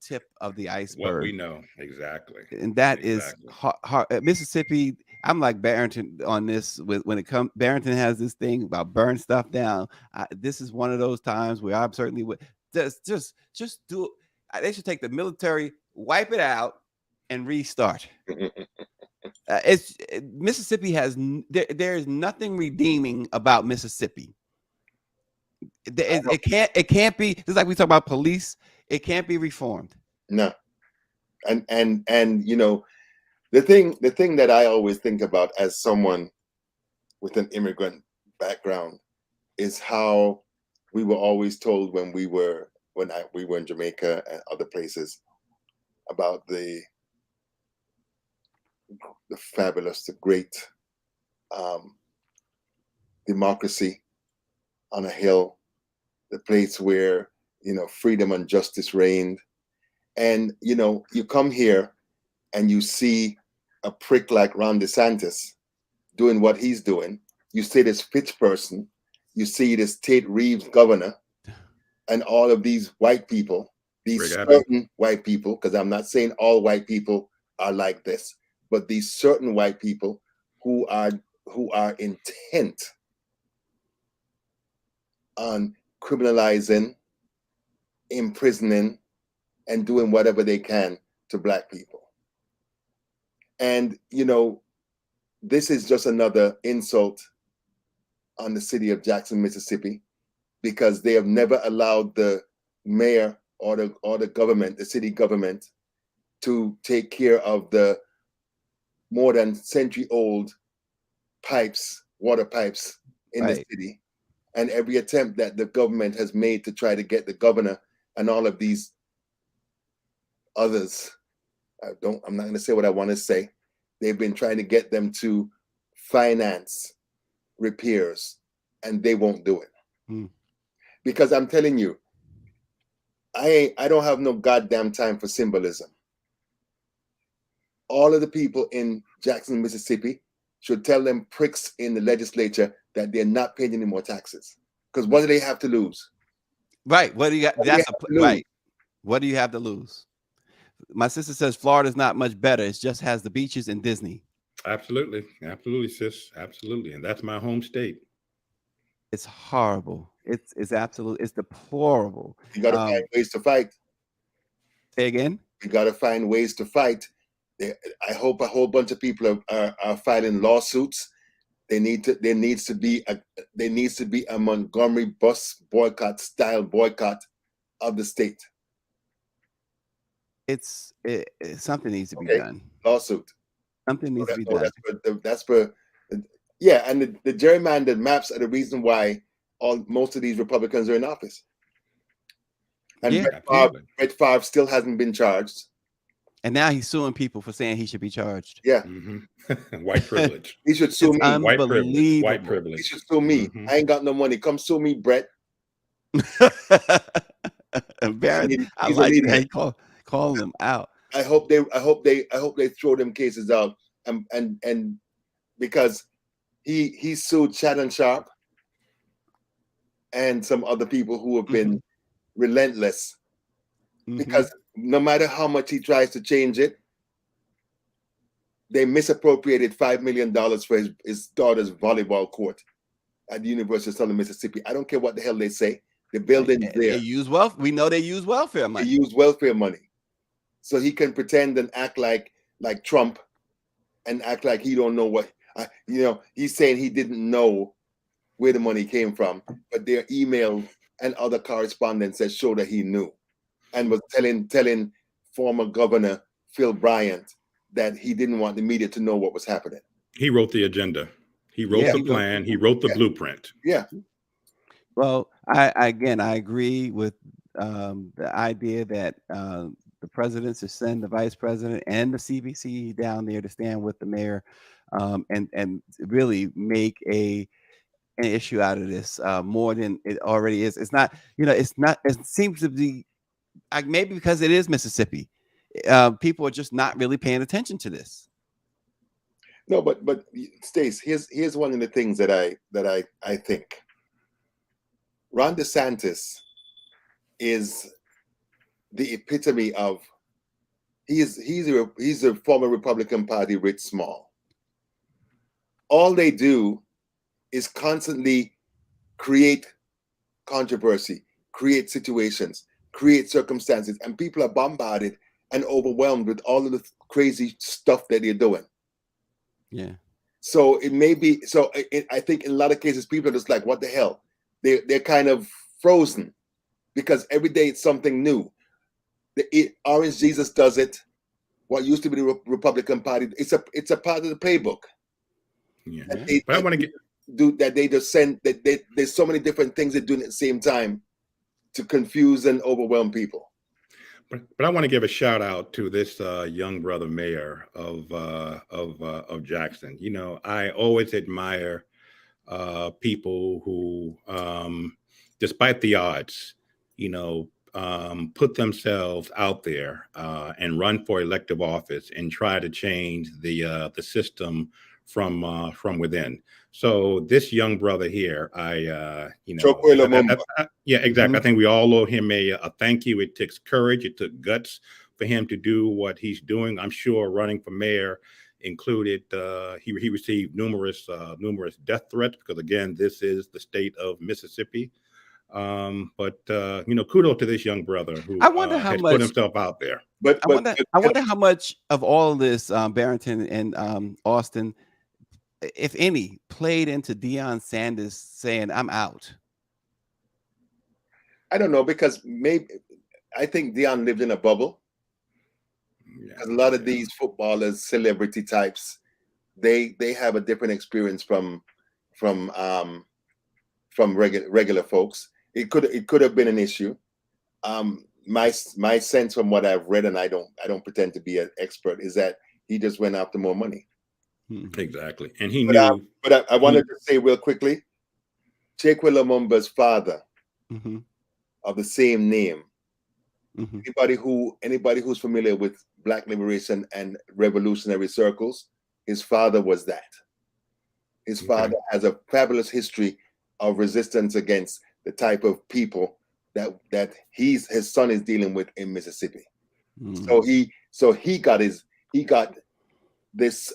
S1: tip of the iceberg.
S2: What we know, exactly.
S1: And that is hard. Mississippi, I'm like Barrington on this. When it comes, Barrington has this thing about burn stuff down. This is one of those times where I'm certainly would just do it. They should take the military, wipe it out, and restart. Mississippi has there is nothing redeeming about Mississippi. It can't be, just like we talk about police, it can't be reformed.
S3: No. And the thing that I always think about as someone with an immigrant background is how we were always told when we were in Jamaica and other places about the fabulous, the great democracy on a hill, the place where freedom and justice reigned. And you come here and you see a prick like Ron DeSantis doing what he's doing. You see this Fitch person, you see this Tate Reeves governor, and all of these white people, these certain white people, because I'm not saying all white people are like this, but these certain white people who are intent on criminalizing, imprisoning, and doing whatever they can to Black people. And this is just another insult on the city of Jackson, Mississippi, because they have never allowed the mayor or the government, the city government, to take care of the more than century-old water pipes in the city. And every attempt that the government has made to try to get the governor and all of these others, I'm not going to say what I want to say. They've been trying to get them to finance repairs, and they won't do it. Because I'm telling you, I don't have no goddamn time for symbolism. All of the people in Jackson, Mississippi should tell them pricks in the legislature that they're not paying any more taxes. Because what do they have to lose?
S1: Right. What do you got? Right. What do you have to lose? My sister says Florida's not much better. It just has the beaches and Disney.
S2: Absolutely, sis. Absolutely. And that's my home state.
S1: It's horrible. It's absolutely, it's deplorable.
S3: You got to find ways to fight.
S1: Say again? You
S3: got to find ways to fight. I hope a whole bunch of people are filing lawsuits. There needs to be a Montgomery bus boycott style boycott of the state.
S1: Something needs to be done.
S3: Lawsuit.
S1: Something needs to be done.
S3: That's for and the gerrymandered maps are the reason why most of these Republicans are in office. And Brett Favre still hasn't been charged.
S1: And now he's suing people for saying he should be charged.
S3: Yeah.
S2: White privilege.
S3: He should sue me.
S1: Unbelievable.
S2: White privilege.
S3: He should sue me. I ain't got no money. Come sue me, Brett.
S1: Barrett, I like that. Call them out.
S3: I hope they throw them cases out. And because he sued Shannon Sharp and some other people who have been relentless. Because no matter how much he tries to change it, they misappropriated $5 million for his daughter's volleyball court at the University of Southern Mississippi. I don't care what the hell they say. The building's there.
S1: We know they use welfare money.
S3: They use welfare money. so he can pretend and act like Trump and act like he don't know what, he's saying he didn't know where the money came from, but their email and other correspondence that show that he knew, and was telling former Governor Phil Bryant that he didn't want the media to know what was happening.
S2: He wrote the agenda. He wrote the plan. He wrote the blueprint.
S3: Yeah.
S1: Well, I agree with the idea that the president should send the vice president and the CBC down there to stand with the mayor, and really make an issue out of this, more than it already is. It's not, it's not. It seems to be maybe because it is Mississippi, people are just not really paying attention to this.
S3: No, but Stace, here's one of the things that I think. Ron DeSantis is the epitome of he's a former Republican Party rich small. All they do is constantly create controversy, create situations, create circumstances, and people are bombarded and overwhelmed with all of the crazy stuff that they're doing.
S1: Yeah.
S3: So it may be. So I think in a lot of cases, people are just like, "What the hell?" They're kind of frozen because every day it's something new. The Orange Jesus does it. What used to be the Republican Party, it's a part of the playbook.
S2: Yeah.
S3: But I want to do that. They just send that. There's so many different things they're doing at the same time to confuse and overwhelm people.
S2: But I want to give a shout out to this young brother mayor of Jackson. I always admire people who, despite the odds, put themselves out there and run for elective office and try to change the system from within. So this young brother here, yeah, exactly. Mm-hmm. I think we all owe him a thank you. It takes courage. It took guts for him to do what he's doing. I'm sure running for mayor included, he received numerous death threats because, again, this is the state of Mississippi. But kudos to this young brother who has put himself out there.
S1: But I wonder how much of all of this, Barrington and Austin, if any, played into Deion Sanders saying, "I'm out."
S3: I don't know, because maybe I think Deion lived in a bubble. Because a lot of these footballers, celebrity types, they have a different experience from regular folks. It could have been an issue. My sense from what I've read, and I don't pretend to be an expert, is that he just went after more money.
S2: Exactly, and he knew.
S3: But I wanted to say real quickly, Chekwe Lumumba's father, mm-hmm. of the same name. Mm-hmm. Anybody who's familiar with Black liberation and revolutionary circles, his father was that. His father has a fabulous history of resistance against the type of people that his son is dealing with in Mississippi. Mm. So he got this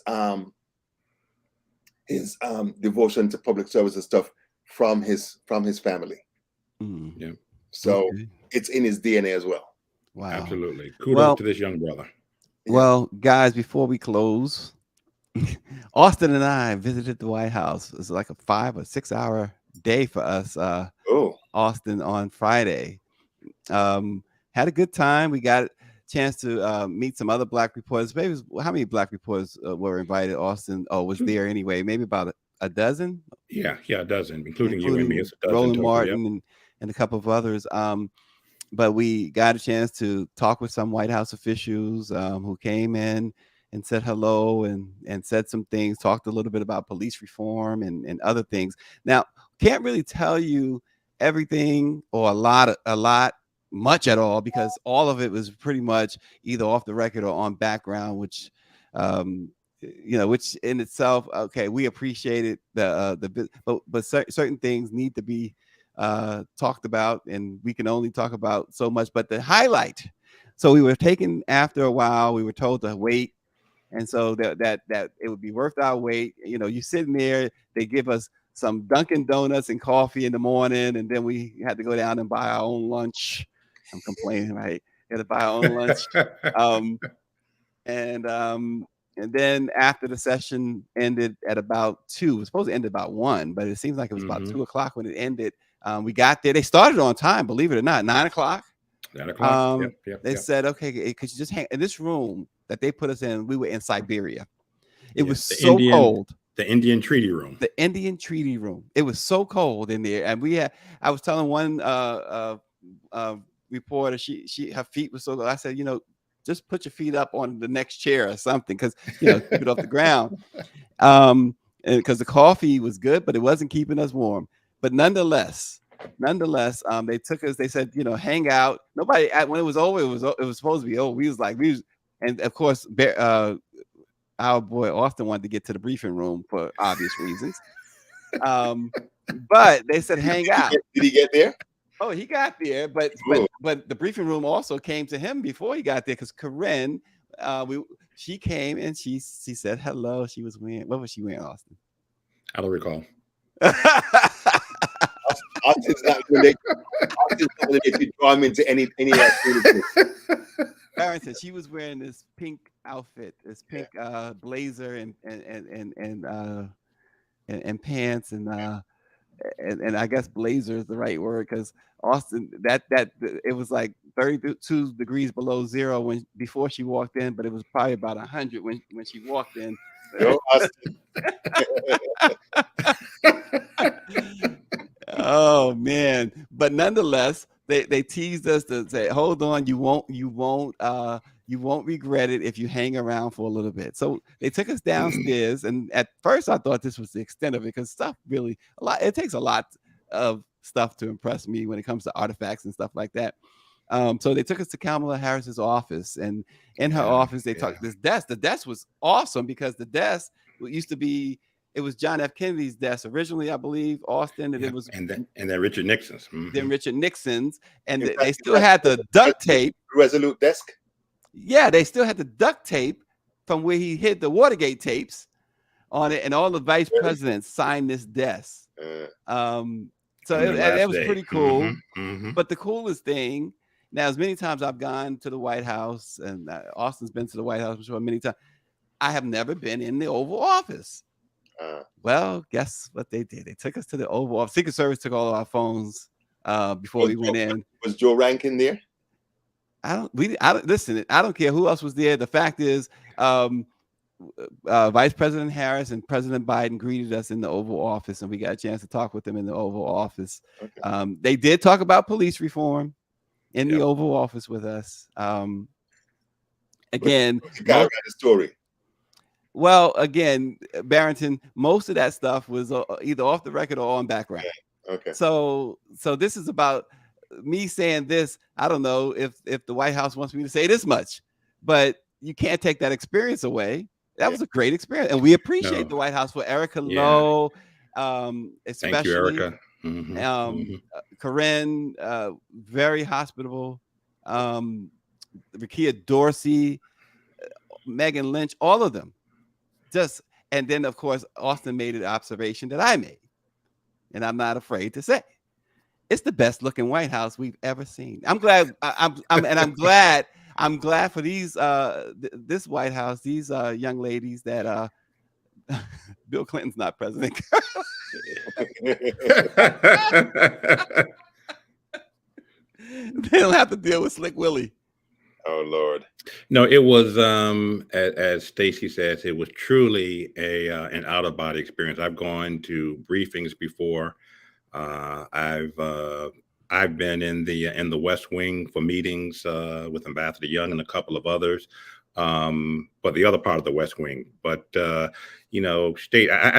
S3: devotion to public service and stuff from his family. Mm. Yeah. So it's in his DNA as well.
S2: Wow. Absolutely. Kudos to this young brother.
S1: Well, guys, before we close, Austin and I visited the White House. It was like a 5 or 6 hour day for us. Austin on Friday. Had a good time. We got a chance to meet some other Black reporters. Maybe how many Black reporters were invited? Austin was there anyway. Maybe about a dozen.
S2: Yeah, a dozen, including you and me. It's a dozen.
S1: Roland Martin and a couple of others. But we got a chance to talk with some White House officials who came in and said hello and said some things, talked a little bit about police reform and other things. Now, can't really tell you everything or much at all, because all of it was pretty much either off the record or on background, which which in itself, we appreciate it. But certain things need to be talked about, and we can only talk about so much. But the highlight, so we were taken after a while, we were told to wait, and so that it would be worth our wait. You sitting there, they give us some Dunkin' Donuts and coffee in the morning, and then we had to go down and buy our own lunch. I'm complaining, right? had to buy our own lunch. And then after the session ended at about 2, it was supposed to end at about 1, but it seems like it was about 2 o'clock when it ended. We got there. They started on time, believe it or not, 9 o'clock.
S2: 9 o'clock.
S1: They said, okay, could you just hang in this room that they put us in? We were in Siberia. It was so cold.
S2: The Indian Treaty Room.
S1: The Indian Treaty Room. It was so cold in there, and I was telling one reporter, her feet were so cold. I said, just put your feet up on the next chair or something, because keep it off the ground. Because the coffee was good, but it wasn't keeping us warm. But nonetheless, they took us. They said, hang out. Nobody. When it was over, it was supposed to be over. And of course, our boy Austin wanted to get to the briefing room for obvious reasons. But they said, hang out.
S3: Did he get there?
S1: Oh, he got there, but the briefing room also came to him before he got there, because Corinne, she came and she said hello. She was wearing, what was she wearing, Austin?
S2: I don't recall.
S3: Austin's not going to let you draw him into any activity.
S1: Barrington, she was wearing this pink outfit, this pink blazer and pants, and I guess blazer is the right word, because Austin, that it was like 32 degrees below zero before she walked in, but it was probably about 100 when she walked in.
S3: Yo, Austin.
S1: Oh man! But nonetheless, they teased us to say, "Hold on, you won't regret it if you hang around for a little bit." So they took us downstairs, and at first I thought this was the extent of it, because it takes a lot of stuff to impress me when it comes to artifacts and stuff like that. So they took us to Kamala Harris's office, and in her office they talked this desk. The desk was awesome, because the desk used to be. It was John F. Kennedy's desk originally, I believe, Austin, and it was
S2: and then Richard Nixon's. Mm-hmm.
S1: Then Richard Nixon's, and they still had the duct tape.
S3: Resolute desk.
S1: Yeah, they still had the duct tape from where he hid the Watergate tapes on it, and all the vice presidents signed this desk. So it was pretty cool.
S2: Mm-hmm. Mm-hmm.
S1: But the coolest thing, now, as many times I've gone to the White House, and Austin's been to the White House many times, I have never been in the Oval Office. Well, guess what they did? They took us to the Oval Office. Secret Service took all of our phones before we went in.
S3: Was Joe Rankin there?
S1: Listen, I don't care who else was there. The fact is, Vice President Harris and President Biden greeted us in the Oval Office, and we got a chance to talk with them in the Oval Office. Okay. They did talk about police reform in the Oval Office with us. Again,
S3: the story.
S1: Well, again, Barrington, most of that stuff was either off the record or on background.
S3: Okay.
S1: So this is about me saying this. I don't know if the White House wants me to say this much, but you can't take that experience away. That was a great experience, and we appreciate the White House for Erica Lowe, especially.
S2: Thank you, Erica. Mm-hmm.
S1: Corinne, very hospitable. Rakia Dorsey, Megan Lynch, all of them. And then, of course, Austin made an observation that I made, and I'm not afraid to say, it's the best looking White House we've ever seen. I'm glad. I'm glad for these this White House, these young ladies that Bill Clinton's not president. They don't have to deal with Slick Willie.
S3: Oh Lord!
S2: No, it was as Stacy says, it was truly an out of body experience. I've gone to briefings before. I've been in the West Wing for meetings with Ambassador Young and a couple of others, but the other part of the West Wing. But I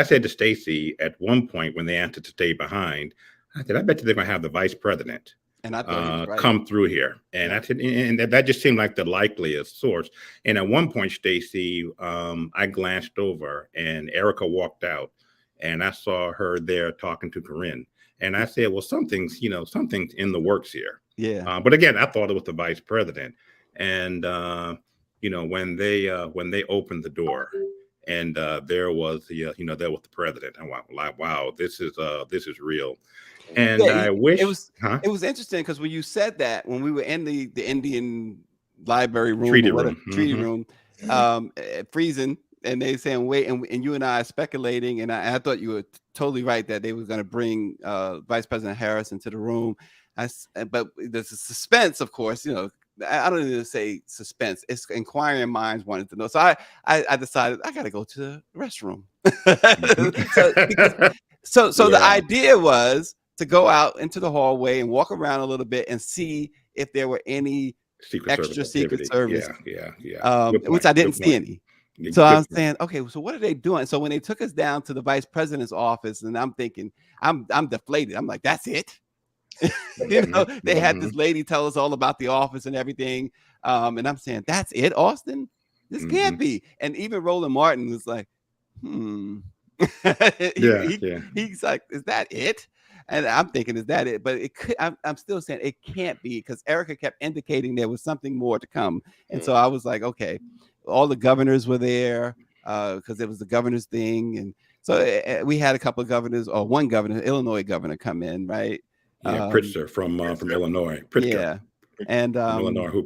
S2: said to Stacy at one point when they asked her to stay behind, I said, I bet you they're going to have the vice president. And I thought right. Come through here, and I said, and that just seemed like the likeliest source. And at one point, Stacy, I glanced over, and Erica walked out, and I saw her there talking to Corinne, and I said, "Well, something's in the works here."
S1: Yeah.
S2: But again, I thought it was the vice president, and when they opened the door, and there was the there was the president. And wow, this is real. And
S1: Yeah,
S2: I wish
S1: it was interesting because when you said that, when we were in the Indian library room
S2: treaty
S1: or whatever,
S2: room,
S1: treaty room, freezing, and they saying wait, and you and I are speculating, and I thought you were totally right that they were going to bring Vice President Harris into the room. But there's a suspense, of course. I don't even say suspense. It's inquiring minds wanted to know. So I decided I got to go to the restroom. So the idea was to go out into the hallway and walk around a little bit and see if there were any Secret Service, which I didn't see any. So I was saying, okay, so what are they doing? So when they took us down to the vice president's office, and I'm thinking, I'm deflated. I'm like, that's it. They had this lady tell us all about the office and everything. And I'm saying, that's it, Austin? This can't be. And even Roland Martin was like, he's like, is that it? And I'm thinking, is that it? But it could. I'm still saying it can't be, because Erica kept indicating there was something more to come. And so I was like, okay, all the governors were there because it was the governor's thing. And so we had a couple of governors, or one governor, Illinois governor, come in, right?
S2: Pritzker from Illinois. Pritzker.
S1: Yeah, and
S2: Illinois.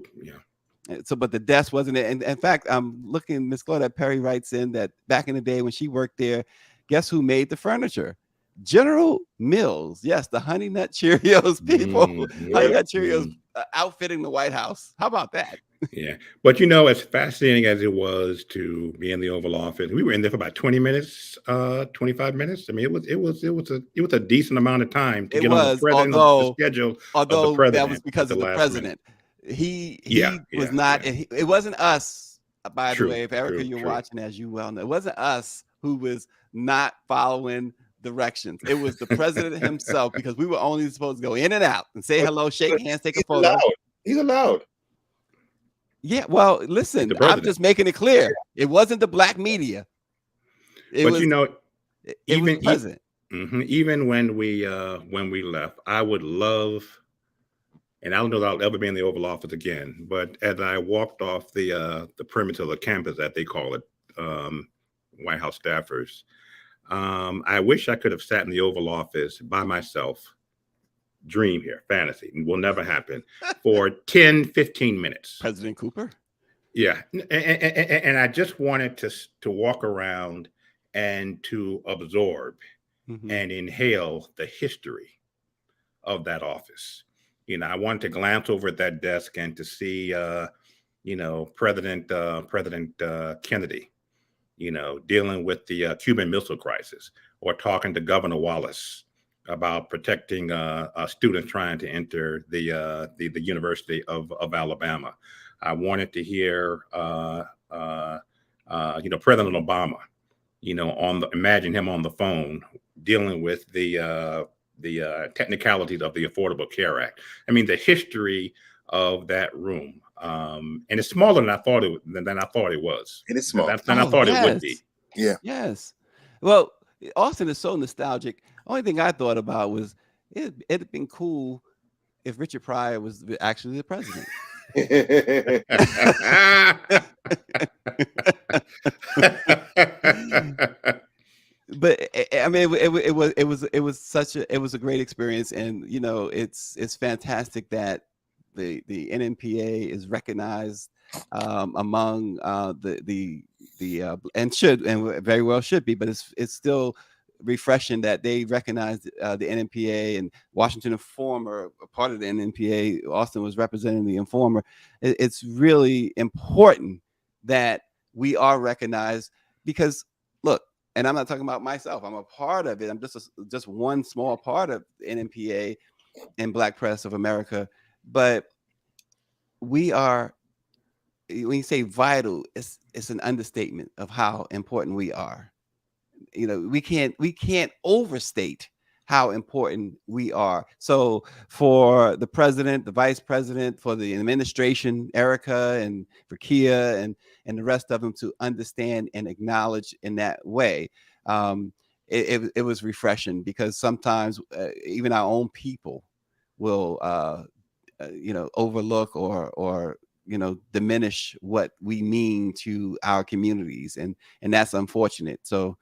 S1: So, but the desk wasn't it. And in fact, I'm looking. Miss Claudette Perry writes in that back in the day when she worked there, guess who made the furniture? General Mills. Yes, the Honey Nut Cheerios people. Honey Nut Cheerios outfitting the White House. How about that?
S2: Yeah, but as fascinating as it was to be in the Oval Office, we were in there for about 20 minutes, 25 minutes. I mean, it was a decent amount of time to get on the president's schedule.
S1: Although
S2: of the president,
S1: that was because of the president. He was not. It wasn't us. By the way, if Erica, you're watching, as you well know, it wasn't us who was not following directions. It was the president himself, because we were only supposed to go in and out and say hello, shake hands, take a photo.
S3: He's allowed.
S1: Yeah, well, listen, I'm just making it clear. It wasn't the black media.
S2: But
S1: was the president.
S2: Even when we left, I would love, and I don't know that I'll ever be in the Oval Office again, but as I walked off the perimeter of the campus, that they call it, White House staffers, I wish I could have sat in the Oval Office by myself. Dream here, fantasy, will never happen, for 10-15 minutes.
S1: President Cooper?
S2: Yeah. And I just wanted to walk around and to absorb and inhale the history of that office. I wanted to glance over at that desk and to see President Kennedy, dealing with the Cuban Missile Crisis, or talking to Governor Wallace about protecting students trying to enter the University of Alabama. I wanted to hear President Obama, imagine him on the phone dealing with the technicalities of the Affordable Care Act. I mean, the history of that room, and it's smaller than I thought it was.
S3: It is small
S2: than I thought it would be.
S3: Yeah.
S1: Yes. Well, Austin is so nostalgic. Only thing I thought about was it'd been cool if Richard Pryor was actually the president. But I mean, it was a great experience, and it's fantastic that the NNPA is recognized among the and very well should be, but it's still refreshing that they recognize the NNPA, and Washington Informer, a part of the NNPA. Austin was representing the Informer. It's really important that we are recognized, because look, and I'm not talking about myself, I'm a part of it. I'm just one small part of the NNPA and Black Press of America, but we are, when you say vital, it's an understatement of how important we are. We can't overstate how important we are. So for the president, the vice president, for the administration, Erica and for Kia and the rest of them to understand and acknowledge in that way, it was refreshing, because sometimes even our own people will overlook or diminish what we mean to our communities, and that's unfortunate. So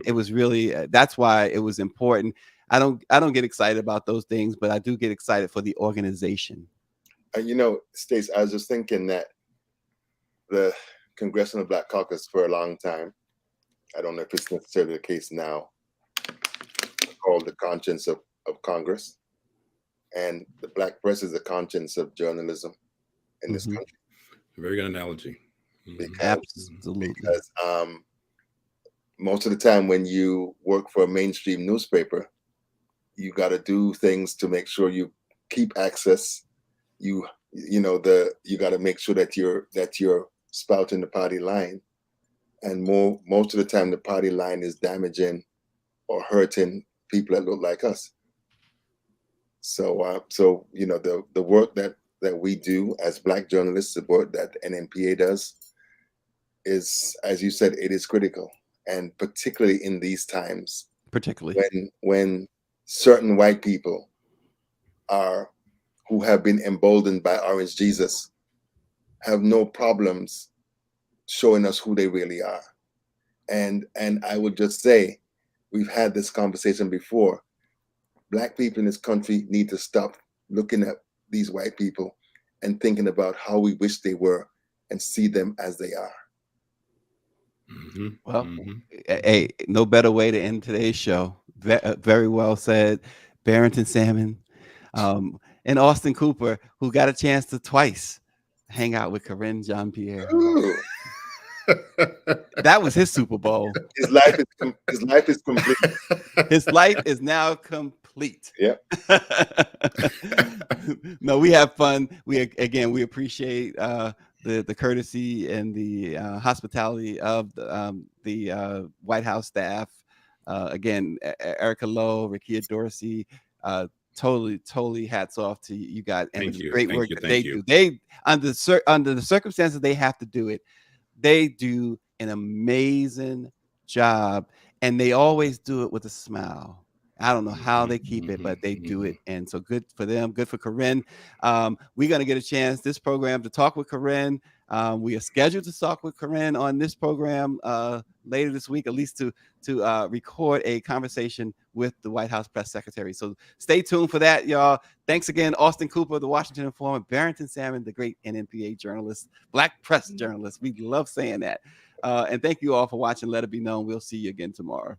S1: it was really that's why it was important. I don't get excited about those things, but I do get excited for the organization.
S3: Stace, I was just thinking that the Congressional Black Caucus for a long time, I don't know if it's necessarily the case now, called the conscience of Congress. And the black press is the conscience of journalism in this country.
S2: Very good analogy.
S1: Absolutely.
S3: Because most of the time when you work for a mainstream newspaper, you got to do things to make sure you keep access. You got to make sure that you're spouting the party line, and most of the time the party line is damaging or hurting people that look like us. So the work that we do as Black journalists, the work that NMPA does, is, as you said, it is critical, and particularly in these times, when certain white people who have been emboldened by Orange Jesus have no problems showing us who they really are. And I would just say, we've had this conversation before. Black people in this country need to stop looking at these white people and thinking about how we wish they were, and see them as they are.
S1: Well, hey, no better way to end today's show. Very well said, Barrington Salmon, and Austin Cooper, who got a chance to twice hang out with Corinne Jean-Pierre. That was his Super Bowl.
S3: His life is complete.
S1: His life is now complete.
S3: Yeah.
S1: No, we have fun. We appreciate the courtesy and the hospitality of the White House staff. Again, Erica Lowe, Rakia Dorsey, totally hats off to you guys, and the great work that they do. They under the circumstances they have to do it. They do an amazing job, and they always do it with a smile. I don't know how they keep it, but they do it. And so good for them. Good for Corinne. We're going to get a chance this program to talk with Corinne. We are scheduled to talk with Corinne on this program later this week, at least to record a conversation with the White House press secretary. So stay tuned for that, y'all. Thanks again, Austin Cooper, the Washington Informant, Barrington Salmon, the great NMPA journalist, Black press journalist. We love saying that. And thank you all for watching. Let It Be Known. We'll see you again tomorrow.